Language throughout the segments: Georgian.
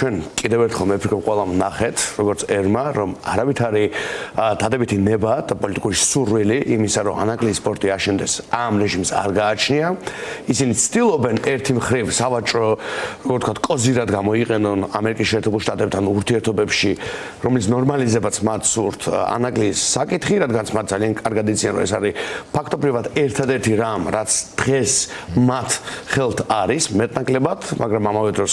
ჩვენ კიდევ ერთხელ მეფიქრობ ყველამ ნახეთ, როგორც ერმა, რომ არავითარი დადებითი ნება და პოლიტიკური სურვილი იმისა, რომ ანაკლიის სპორტი აშენდეს ამ რეჟიმს არ გააჩნია. ისინი ცდილობენ ერთი მხრივ სავაჭრო, როგორ ვთქვათ, კოზირად გამოიყენონ ამერიკის შეერთებულ შტატებთან ურთიერთობებში, რომელიც ნორმალიზებაც მათ სურთ ანაკლიის საკითხი, რადგან მათ ძალიან კარგად იციან, რომ ეს არის ფაქტობრივად ერთადერთი რამ, რაც დღეს მათ ხელთ არის, მეტნაკლებად, მაგრამ ამავე დროს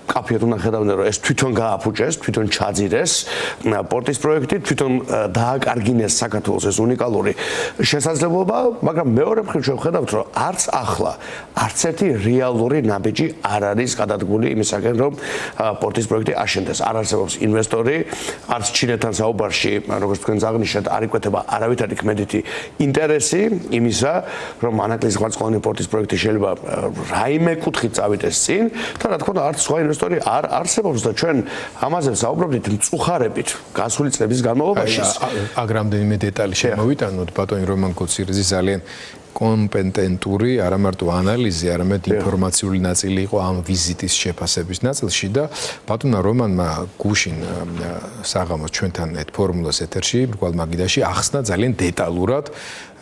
კაფეად უნდა ხედავდნენ, რომ ეს თვითონ გააფუჭეს, თვითონ ჩაძირეს პორტის პროექტი, თვითონ დააკარგინეს საქართველოს ეს უნიკალური შესაძლებლობა, მაგრამ მეორე მხრივ შევხედავთ, რომ არც ახლა, არც ერთი რეალური ნაბიჯი არ არის გადადგმული იმისაკენ, რომ პორტის პროექტი აშენდეს. არ არსებობს ინვესტორი, არც ჩინეთთან საუბარში, როგორც თქვენ აღნიშნეთ, არ იკვეთება არავითარი ქმედითი ინტერესი იმისა, რომ ანაკლის ღვაწლოვანი პორტის პროექტი შეიძლება რაიმე კუთხით წავიდეს წინ და რა თქმა უნდა, არც სხვა ინვესტორი არ არსებობს და ჩვენ ამაზე ვსაუბრობთ მწუხარებით გასული წლების განმავლობაში. აქ რამდენიმე დეტალი შემოვიტანოთ, ბატონი რომან კოცირიძე ძალიან კომპეტენტური, არა მარტო ანალიზი, არამედ ინფორმაციული ნაწილი იყო ამ ვიზიტის შეფასების ნაწილში და ბატონმა რომანმა გუშინ საღამოს ჩვენთან ერთ ფორმულას ეთერში, მრგვალ მაგიდაში ახსნა ძალიან დეტალურად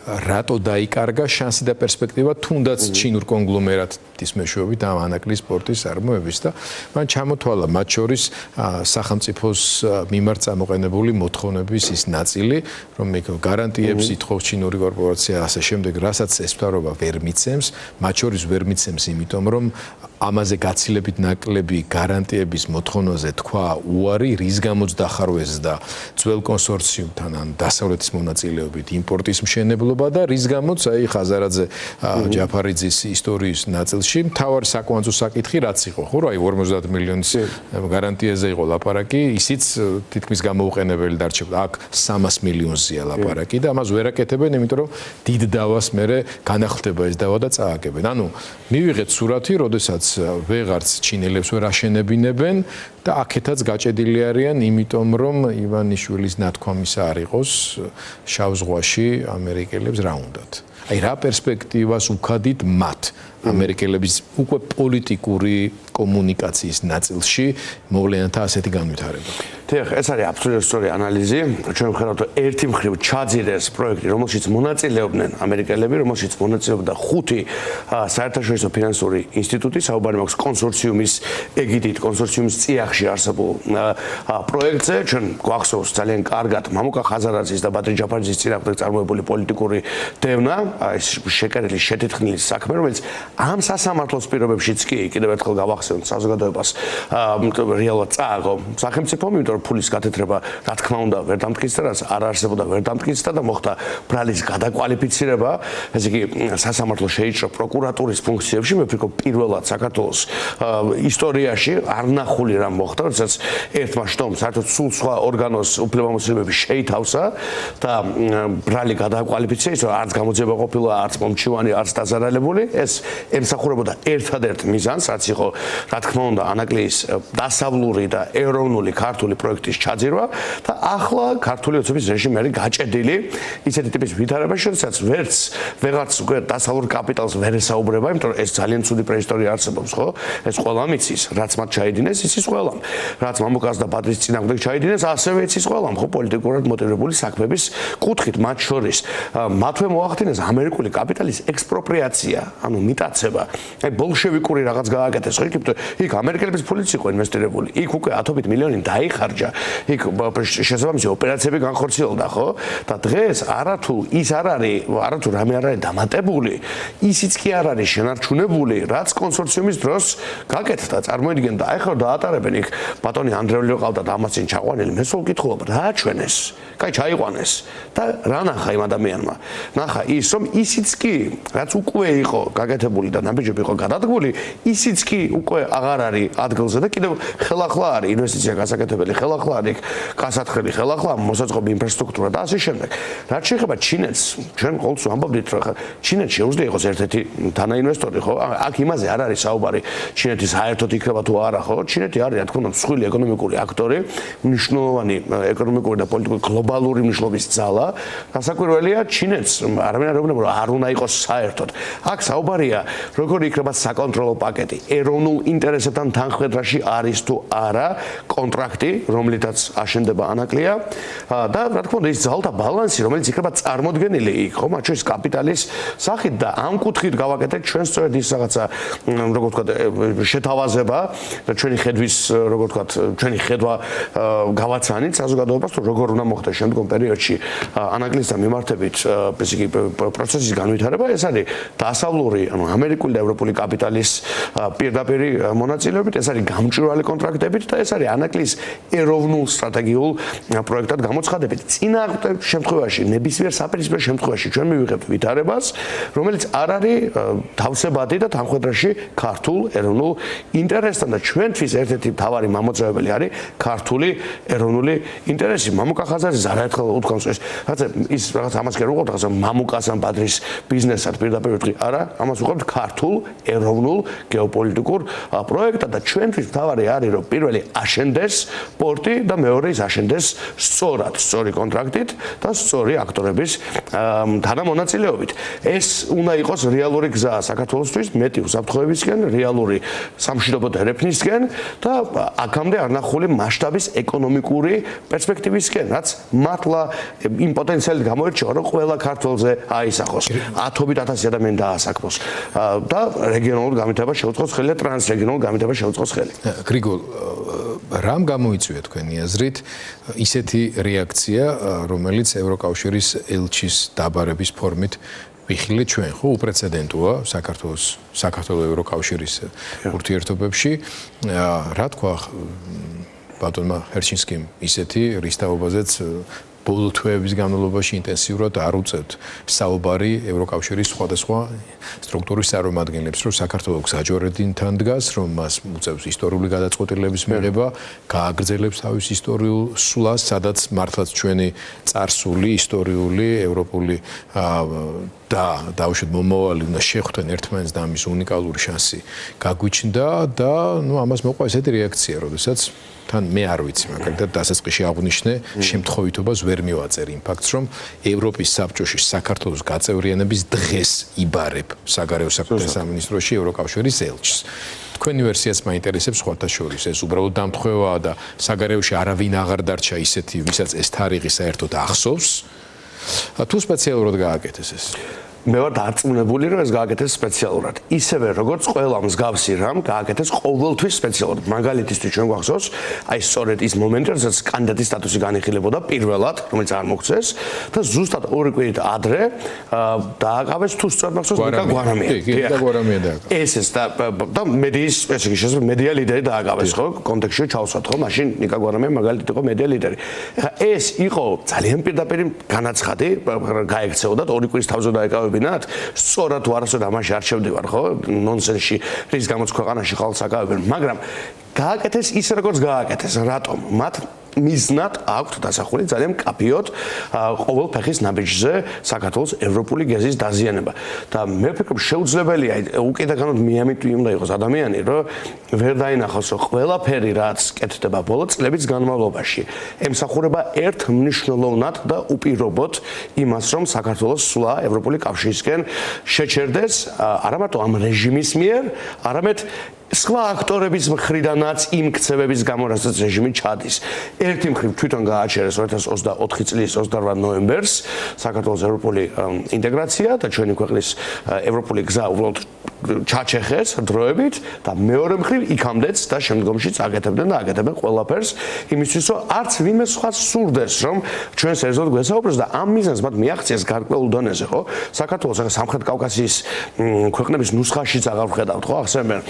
რატო დაიკარგა შანსი და პერსპექტივა თუნდაც ჩინურ კონგლომერატის მეშვეობით ამ ანაკლის სპორტის წარმოების და მან ჩამოთვალა მათ შორის სახელმწიფოს მიმართ წამოყენებული მოთხოვნების ის ნაწილი, რომ გარანტიებს ითხოვს ჩინური კორპორაცია ასე შემდეგ, რასაც ეს ფთარობა ვერ მიცემს, მათ შორის ვერ მიცემს იმიტომ, რომ ამაზე გაცილებით ნაკლები გარანტიების მოთხოვნაზე თქვა უარი, რის გამოც დახარვეს და ძველ კონსორციუმთან ან დასავლეთის მონაწილეობით იმპორტის მშენებლობა და რის გამოც აი ხაზარაძე ჯაფარიძის ისტორიის ნაწილში მთავარი საკვანძო საკითხი რაც იყო, ხო, აი 50 მილიონის გარანტიაზე იყო ლაპარაკი, ისიც თითქმის გამოუყენებელი დარჩება. აქ 300 მილიონზეა ლაპარაკი და ამას ვერ აკეთებენ, იმიტომ რომ დიდ დავას მერე განახლდება ეს დავა და წააგებენ. ანუ მივიღეთ სურათი, როდესაც ვეღარც ჩინელებს ვერ აშენებინებენ და აქეთაც გაჭედილი არიან, იმიტომ რომ ივანიშვილის ნათქვამისა არ იყოს შავ ზღვაში ამერიკელებს რა უნდათ. აი რა პერსპექტივას უქადით მათ ამერიკელების უკვე პოლიტიკური კომუნიკაციის ნაწილში მოვლენათა ასეთი განვითარება. დიახ, ეს არის აბსოლუტურად სწორი ანალიზი. ჩვენ ვხედავთ, რომ ერთი მხრივ ჩაძირეს პროექტი, რომელშიც მონაწილეობდნენ ამერიკელები, რომელშიც მონაწილეობდა 5 საერთაშორისო ფინანსური ინსტიტუტი, საუბარი მაქვს კონსორციუმის ეგიდით, კონსორციუმის წიაღში არსებულ პროექტზე. ჩვენ გვახსოვს ძალიან კარგად მამუკა ხაზარაძის და ბადრი ჯაფარიძის წინააღმდეგ წარმოებული პოლიტიკური დევნა, ეს შეკერილი შეთითხმის საქმე, რომელიც ამ სასამართლოს პირობებშიც კი კიდევ ერთხელ გავახსენოთ საზოგადოებას რეალურად წააგო სახელმწიფომ, იმიტომ რომ ფულის გათეთრება რა თქმა უნდა ვერ დამტკიცდა, რაც არ არსებობდა ვერ დამტკიცდა და მოხდა ბრალის გადაკვალიფიცირება. ესე იგი სასამართლო შეიჭრა პროკურატურის ფუნქციებში, მე ვფიქრობ პირველად საქართველოს ისტორიაში არნახული რამ მოხდა, როდესაც ერთმა შტომ საერთოდ სულ სხვა ორგანოს უფლებამოსილების შეითავსა და ბრალი გადაკვალიფიცირა, ის არც გამოძიება ყოფილა, არც მომჩივანი, არც დაზარალებული. ეს ემსახურებოდა ერთადერთ მიზანს, რაც იყო რა თქმა უნდა ანაკლის დასავლური და ეროვნული ქართული პროექტის ჩაძირვა და ახლა ქართული ოცნების რეჟიმი არის გაჭედილი ისეთი ტიპის ვითარებაში, როდესაც ვეღარც უკვე დასავლურ კაპიტალს ვერ ესაუბრება, იმიტომ რომ ეს ძალიან ცუდი პრეისტორია არსებობს, ხო? ეს ყველამ იცის, რაც მათ ჩაიდინეს, იცის ყველამ. რაც მამუკას და ბადრის წინააღმდეგ ჩაიდინეს, ასევე იცის ყველამ, ხო, პოლიტიკურად მოტივირებული საქმების კუთხით, მათ შორის მათვე მოახდინეს ამერიკული კაპიტალის ექსპროპრიაცია, ანუ მიტაცება. აი ბოლშევიკური რაღაც გააკეთეს, ხო, იქ ამერიკელების ფულიც იყო ინვესტირებული. იქ უკვე ათობით მილიონი დაიხარჯა. იქ შესაბამისი ოპერაციები განხორციელდა, ხო? და დღეს არათუ ის არ არის, არათუ რამე არ არის დამატებული, ისიც კი არ არის შენარჩუნებული, რაც კონსორციუმის დროს გაკეთდა, წარმოიდგინეთ, აი ხო დაატარებენ იქ ბატონი ანდრეველი ყავდა და ამას წინ ჩაყვანილი, მე სულ ვკითხულობ, რა აჩვენეს? კაი ჩაიყვანეს და რა ნახა იმ ადამიანმა? ნახა ის, რომ ისიც კი, რაც უკვე იყო გაკეთებული და ნაბიჯები იყო გადადგმული, ისიც კი უკვე აღარ არის ადგილზე და კიდევ ხელახლა არის ინვესტიცია გასაკეთებელი, ხელახლა არის გასათხელი, ხელახლა მოსაწყობი ინფრასტრუქტურა და ასე შემდეგ. რაც შეეხება ჩინეთს, ჩვენ ყოველთვის ვამბობდით, რომ ჩინეთს შეუძლია იყოს ერთ-ერთი თანაინვესტორი, ხო? აქ იმაზე არ არის საუბარი, ჩინეთი საერთოდ იქნება თუ არა, ხო? ჩინეთი არის, რა თქმა უნდა, მსხვილი ეკონომიკური აქტორი, მნიშვნელოვანი ეკონომიკური და პოლიტიკური გლობალური მნიშვნელობის ძალა. გასაკვირველია, ჩინეთს არამედ მიიჩნეოდნენ, რომ არ უნდა იყოს საერთოდ. აქ საუბარია, როგორ იქნება საკონტროლო პაკეტი, ეროვნულ ინტერესებთან თანხვედრაში არის თუ არა კონტრაქტი, რომლითაც აშენდება ანაკლია და რა თქმა უნდა ის ძალთა ბალანსი, რომელიც იქნება წარმოდგენილი იქ, ხო, მათ შორის კაპიტალის სახით და ამ კუთხით გავაკეთეთ ჩვენ სწორედ ის რაღაცა, როგორ ვთქვათ, შეთავაზება და ჩვენი ხედვის, როგორ ვთქვათ, ჩვენი ხედვა გავაცანით საზოგადოებას, თუ როგორ უნდა მოხდეს შემდგომ პერიოდში ანაკლისთან მიმართებით ესე იგი პროცესის განვითარება. ეს არის დასავლური, ანუ ამერიკული და ევროპული კაპიტალის პირდაპირი მონაწილეობით, ეს არის გამჭვირვალე კონტრაქტებით და ეს არის ანაკლის ეროვნულ სტრატეგიულ პროექტად გამოცხადებით. წინააღმდეგ შემთხვევაში, ნებისმიერ საპირისპირო შემთხვევაში ჩვენ მივიღებთ ვითარებას, რომელიც არ არის თავსებადი და თანხვედრაში ქართულ ეროვნულ ინტერესთან და ჩვენთვის ერთ-ერთი მთავარი მამოწევებელი არის ქართული ეროვნული ინტერესი. მამუკა ხაზაძე არაერთხელ უთქვამს ის რაღაც ამას კი არ უყურებთ, რაღაცა მამუკას ან ბადრის ბიზნესად პირდაპირ ვიტყვი, არა, ამას უყურებთ ქართულ ეროვნულ გეოპოლიტიკურ პროექტად და ჩვენთვის მთავარი არის რომ პირველი აშენდეს პორტი და მეორე ის აშენდეს სწორი კონტრაქტით და სწორი აქტორების თანამონაწილეობით. ეს უნდა იყოს რეალური გზა საქართველოსთვის, მეტი უსაფრთხოებისკენ, რეალური სამშვიდობო დერეფნისკენ და აქამდე არნახული მასშტაბის ეკონომიკური პერსპექტივისკენ, რაც მართლა იმ პოტენციალით გამოირჩევა, რომ ყველა ქართველზე აისახოს, ათობით ათასი ადამიანი დაასაქმოს და რეგიონულ განვითარებას შეუწყოს ხელი და ტრანსრეგიონულ განვითარებას შეუწყოს ხელი. გრიგოლ, რამ გამოიწვია თქვენი აზრით ისეთი რეაქცია, რომელიც ევროკავშირის ელჩის დაბარების ფორმით ვიხილეთ ჩვენ, ხო, უპრეცედენტოა საქართველოს ევროკავშირის ურთიერთობებში. რა თქვა ბატონმა ჰერჩინსკიმ ისეთი რის თაობაზეც ბოლო თვეების განმავლობაში ინტენსიურად არ უწევთ საუბარი ევროკავშირის სხვადასხვა სტრუქტურის წარმომადგენლებს, რომ საქართველოს გზაჯვარედინთან დგას, რომ მას უწევს ისტორიული გადაწყვეტილების მიღება, გააგრძელებს თავის ისტორიულ სვლას, სადაც მართლაც ჩვენი წარსული, ისტორიული, ევროპული და დაუშვით მომავალი უნდა შეხვდნენ ერთმანეთს და ამის უნიკალური შანსი გაგვიჩნდა და ამას მოყვა ესეთი რეაქცია, როდესაც თან მე არ ვიცი, მაგალითად დასაწყისში აღვნიშნე შემთხვევითობას ვერ მივაწერ იმ ფაქტს, რომ ევროპის საბჭოში საქართველოს გაწევრიანების დღეს იბარებ საგარეო საქმეთა სამინისტროში ევროკავშირის ელჩს. თქვენი ვერსიაც მაინტერესებს სხვათა შორის, ეს უბრალოდ დამთხევაა და საგარეოში არავინ აღარ დარჩა ისეთი, ვისაც ეს თარიღი საერთოდ ახსოვს. თუ სპეციალურად გააკეთეს ეს? მე ვარ დარწმუნებული, რომ ეს გააკეთეს სპეციალურად. ისევე როგორც ყველა მსგავსი რამ გააკეთეს ყოველთვის სპეციალურად. მაგალითისთვის ჩვენ გვახსოვს, აი სწორედ ის მომენტი, როდესაც კანდიდატის სტატუსი განიხილებოდა პირველად, რომელიც არ მოგვწეს და ზუსტად ორი კვირით ადრე დააკავეს თუ სწორად მახსოვს ნიკა გვარამია. კი, ნიკა გვარამია დააკავეს. ეს და მედიის, ესე იგი შესაძლოა მედია ლიდერი დააკავეს, ხო? კონტექსტში ჩავსვათ, ხო? მაშინ ნიკა გვარამია მაგალითად იყო მედია ლიდერი. ეს იყო ძალიან პირდაპირი განაცხადი, გაექცეოდათ ორი კვირის თავზე დაეკავებინათ. სწორად თუ არასდროს ამაში არ შევდივარ, ხო? ნონსენსში, რის გამოც ქვეყანაში ხალხს აკავებენ, მაგრამ გააკეთეს ისე როგორც გააკეთეს. რატომ? მათ მიზნად აქვთ დასახული ძალიან მკაფიოდ ყოველ ფეხის ნაბიჯზე საქართველოს ევროპული გეზის დაზიანება და მე ვფიქრობ შეუძლებელია უკიდაგანოდ მიამიტი უნდა იყოს ადამიანი, რომ ვერ დაინახოს, რომ ყველაფერი რაც კეთდება ბოლო წლების განმავლობაში ემსახურება ერთ მნიშვნელოვნად და უპირობოდ იმას, რომ საქართველოს სვლა ევროპული კავშირისკენ შეჩერდეს არა მარტო ამ რეჟიმის მიერ, არამედ სხვა აქტორების მხრიდანაც იმ ქცევების გამო, რასაც რეჟიმი ჩადის. ერთი მხრივ თვითონ გააჩერეს 2024 წლის 28 ნოემბერს საქართველოს ევროპული ინტეგრაცია და ჩვენი ქვეყნის ევროპული გზა უბრალოდ ჩაჩეხეს დროებით და მეორე მხრივ იქამდეც და შემდგომშიც აკეთებდნენ და აკეთებენ ყველაფერს იმისთვის, რომ არც ვინმე სხვა სურდეს, რომ ჩვენს ერთად გვესაუბროს და ამ მიზანს მათ მიაღწიეს გარკვეულ დონეზე, ხო? საქართველოს სამხრეთ კავკასიის ქვეყნების ნუსხაშიც აღარ ვხედავთ, ხო? ახსენებენ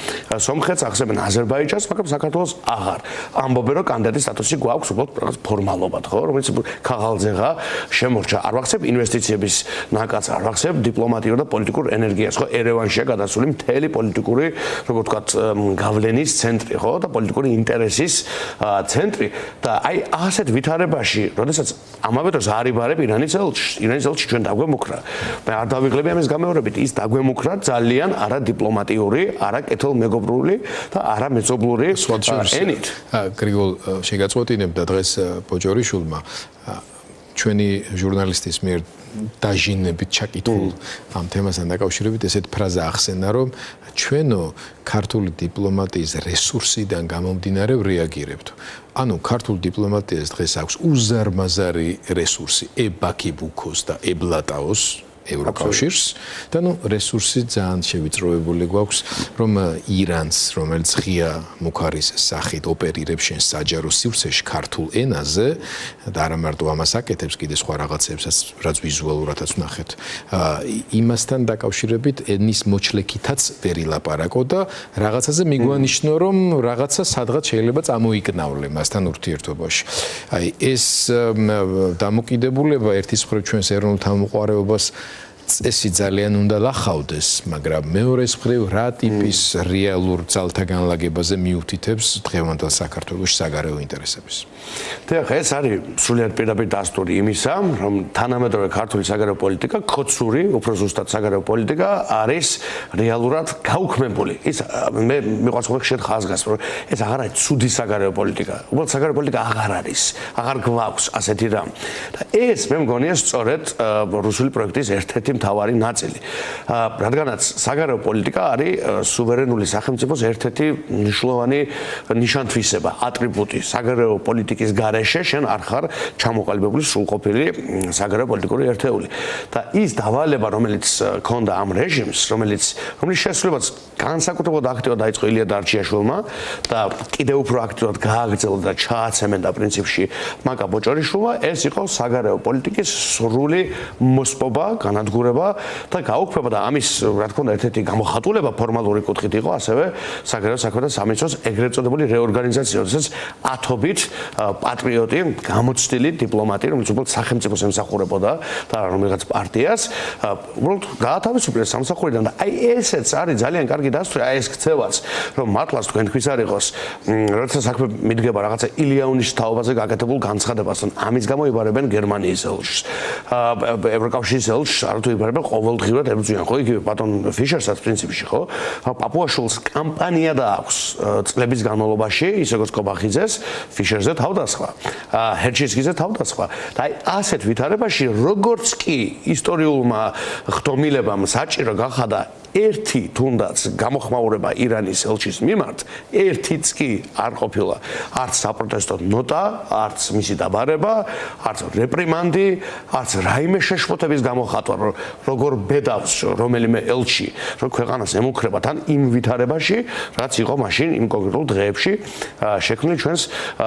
სომხეთს, ახსენებენ აზერბაიჯანს, მაგრამ საქართველოს აღარ. ამბობენ, რომ კანდიდატის სტატუსი გვაქვს უბრალოდ ფორმალობად, ხო? რომელიც ქაღალდზეღა შემორჩა. არ ვახსენებ ინვესტიციების ნაკადს, არ ვახსენებ დიპლომატიურ და პოლიტიკურ ენერგიას, ხო? ერევანშია გადასული მთელი პოლიტიკური, როგორ ვთქვათ, გავლენის ცენტრი, ხო? და პოლიტიკური ინტერესის ცენტრი და აი ასეთ ვითარებაში, როდესაც ამავე დროს არ იბარებ ირანის ელჩს ჩვენ დაგვემუქრა. მე არ დავიღლები ამის გამეორებით, ის დაგვემუქრა ძალიან არა დიპლომატიური, არა კეთილმეგობრული და არა მეძობლური ენით. გრიგოლ, შეგაწყვეტინებ და დღეს ბოჯორიშვილმა ჩვენი ჟურნალისტის მიერ დაჟინებით ჩაკითხულ ამ თემასთან დაკავშირებით ესეთ ფრაზა ახსენა, რომ ჩვენო ქართული დიპლომატიის რესურსიდან გამომდინარე რეაგირებთ. ანუ ქართულ დიპლომატიას დღეს აქვს უზარმაზარი რესურსი ებაქიბუქოს და ებლატაოს ევროკავშირს და რესურსი ძალიან შევიწროებული გვაქვს, რომ ირანს, რომელიც ღია მუქარის სახით ოპერირებს შენ საჯარო სივრცეში ქართულ ენაზე და არა მარტო ამას აკეთებს, კიდე სხვა რაღაცებსაც, რაც ვიზუალურადაც ვნახეთ, იმასთან დაკავშირებით ენის მოჩლექითაც ვერ ილაპარაკო და რაღაცაზე მიგვანიშნო, რომ რაღაცა სადღაც შეიძლება წამოიკნავლე მასთან ურთიერთობაში. აი ეს დამოკიდებულება ერთის მხრივ ჩვენს ეროვნულ თავმოყრებას წესი ძალიან უნდა ლახავდეს, მაგრამ მეორეს მხრივ რა ტიპის რეალურ ძალთა განლაგებაზე მიუთითებს დღევანდელ საქართველოს საგარეო ინტერესებს. დიახ, ეს არის სრულიად პირდაპირ დასტური იმისა, რომ თანამედროვე ქართული საგარეო პოლიტიკა, ხოცური, უფრო ზუსტად საგარეო პოლიტიკა არის რეალურად გაუქმებული. ის მე მიყვარს ხოლმე ხშირ ხაზგას, რომ ეს აღარ არის ცუდი საგარეო პოლიტიკა. უბრალოდ საგარეო პოლიტიკა აღარ არის, აღარ გვაქვს ასეთი რამ. და ეს მე მგონია სწორედ რუსული პროექტის ერთ-ერთი მთავარი ნაწილი. რადგანაც საგარეო პოლიტიკა არის სუვერენული სახელმწიფოს ერთ-ერთი მნიშვნელოვანი ნიშან-თვისება, ატრიბუტი. საგარეო პოლიტიკის გარეშე შენ არ ხარ ჩამოყალიბებული სრულყოფილი საგარეო პოლიტიკური ერთეული. და ის დავალება, რომელიც ქონდა ამ რეჟიმს, რომელიც შესრულებაც განსაკუთრებულად აქტიურად დაიწყო ილია დარჩიაშვილმა და კიდევ უფრო აქტიურად გააგრძელა და ჩააცემენდა პრინციპში მაკა ბოჭორიშვილმა, ეს იყო საგარეო პოლიტიკის სრული მოსპობა, განადგურება და გაუქმება და ამის რა თქმა უნდა ერთ-ერთი გამოხატულება ფორმალური კუთხით იყო ასევე საგარეო საქმეთა სამინისტროს ეგრეთ წოდებული რეორგანიზაცია, როდესაც ათობით პატრიოტი, გამოცდილი დიპლომატი, რომელიც უბრალოდ სახელმწიფოს ემსახურებოდა და რომელიღაც პარტიას უბრალოდ გაათავისუფლეს სამსახურიდან და აი ესეც არის ძალიან კარგი დასტური, აი ეს ქცევაც, რომ მართლაც თქვენთვის არ იყოს, როდესაც საქმე მიდგება რაღაცა ილიაუნის თაობაზე გაკეთებულ განცხადებასთან, ამის გამო იბარებენ გერმანიის ელჩს, ევროკავშირის ელჩს არათუ იბარებენ ყოველდღიურად ებრძვიან, ხო, იგივე ბატონ ფიშერსაც პრინციპში, ხო, პაპუაშვილს კამპანია დააქვს წლების განმავლობაში, ისე როგორც კობახიძეს, ფიშერზე თავდასხმა, ჰერჩინსკიზე თავდასხმა. და აი ასეთ ვითარებაში როგორც კი ისტორიულმა ხდომილებამ საჭირო გახადა ერთი თუნდაც გამოხმაურება ირანის ელჩის მიმართ, ერთიც კი არ ყოფილა არც საპროტესტო ნოტა, არც მისი დაბარება, არც რეპრიმანდი, არც რაიმე შეშფოთების გამოხატვა, როგორ ბედავს რომელიმე ელჩი, რომ ქვეყანას ემუქრება თან იმ ვითარებაში, რაც იყო მაშინ იმ კონკრეტულ დღეებში შექმნილი ჩვენს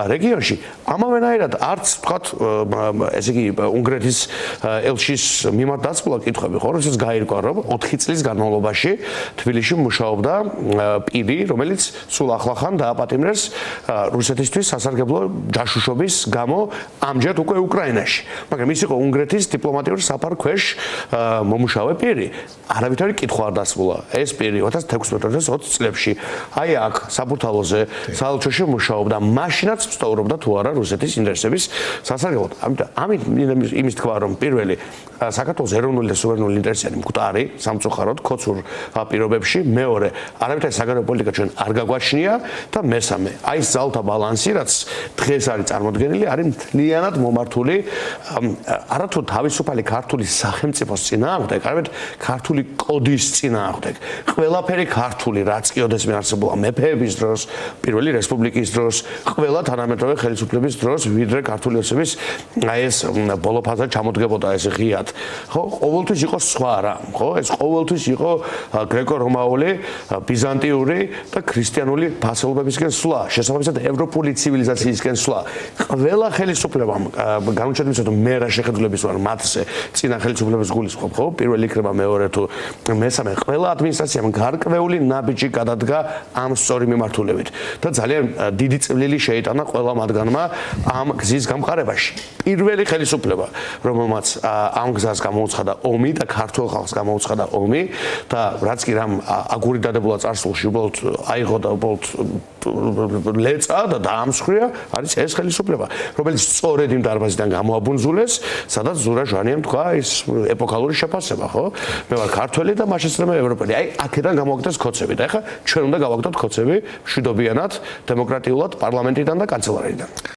რეგიონში. ამავენაირად არც ვთქვათ, ესე იგი უნგრეთის ელჩის მიმართ დაწყვეტა კითხვები, ხო, როდესაც გაირკვა, რომ 4 წლის განმავლობაში თბილისში მუშაობდა პირი, რომელიც სულ ახლახან დააპატიმრეს რუსეთისთვის სასარგებლო ჯაშუშობის გამო ამჯერად უკვე უკრაინაში. მაგრამ ის იყო უნგრეთის დიპლომატიური საფარქვეშ მომუშავე პირი. არავითარი კითხვა არ დასმულა. ეს პირი 2016-2020 წლებში აი აქ საბურთალოზე საელჩოში მუშაობდა, მაშინაც ვსტოვრობდა თუ არა რუსეთის ინტერესების სასარგებლოდ. ამით იმის თქვა, რომ პირველი საქართველოს ეროვნული და სუვერენული ინტერესი არის მკვდარი, სამწუხაროდ, ქოცურ პირობებში, მეორე, არავითარი საგარეო პოლიტიკა ჩვენ არ გაგვაჩნია და მესამე, აი ეს ძალთა ბალანსი, რაც დღეს არის წარმოდგენილი, არის მთლიანად მომართული არათუ თავისუფალი ქართული სახელმწიფოს წინააღმდეგ, არამედ ქართული კოდის წინააღმდეგ. ყველაფერი ქართული, რაც კი ოდესმე არსებულა მეფეების დროს, პირველი რესპუბლიკის დროს, ყველა თანამედროვე ხელისუფლების დროს, ვიდრე ქართული ოცნების აი ეს ბოლო ფაზა ჩამოდგებოდა ეს ღიად. ხო, ყოველთვის იყო სხვა რამ, ხო? ეს ყოველთვის იყო გრეკო-რომაული, ბიზანტიური და ქრისტიანული ფასეულობებისკენ სვლა, შესაბამისად ევროპული ცივილიზაციისკენ სვლა. ყველა ხელისუფლებამ განუჩენებისად მე რა შეხედულების ვარ მათზე, წინა ხელისუფლების გულისხმობ, ხო? პირველი იქნება, მეორე თუ მესამე, ყველა ადმინისტრაციამ გარკვეული ნაბიჯი გადადგა ამ სწორი მიმართულებით და ძალიან დიდი წვლილი შეიტანა ყველა მათგანმა ამ გზის გამყარებაში. პირველი ხელისუფლება, რომელმაც ამ გზას გამოუცხადა ომი და ქართულ ხალხს გამოუცხადა ომი და რაც კი რამ აგური დადებულა წარსულში, უბრალოდ აიღო და უბრალოდ ლეწა და დაამსხვრია, არის ეს ხელისუფლება, რომელიც სწორედ იმ დარბაზიდან გამოაბუნზულეს, სადაც ზურა ჟვანიამ თქვა ის ეპოქალური შეფასება, ხო? მე ვარ ქართველი და მაშინაც ევროპელი. აი, აქედან გამოვაკეთეს ქოცები და ეხლა ჩვენ უნდა გავაკეთოთ ქოცები მშვიდობიანად, დემოკრატიულად, პარლამენტიდან და კანცელარიიდან.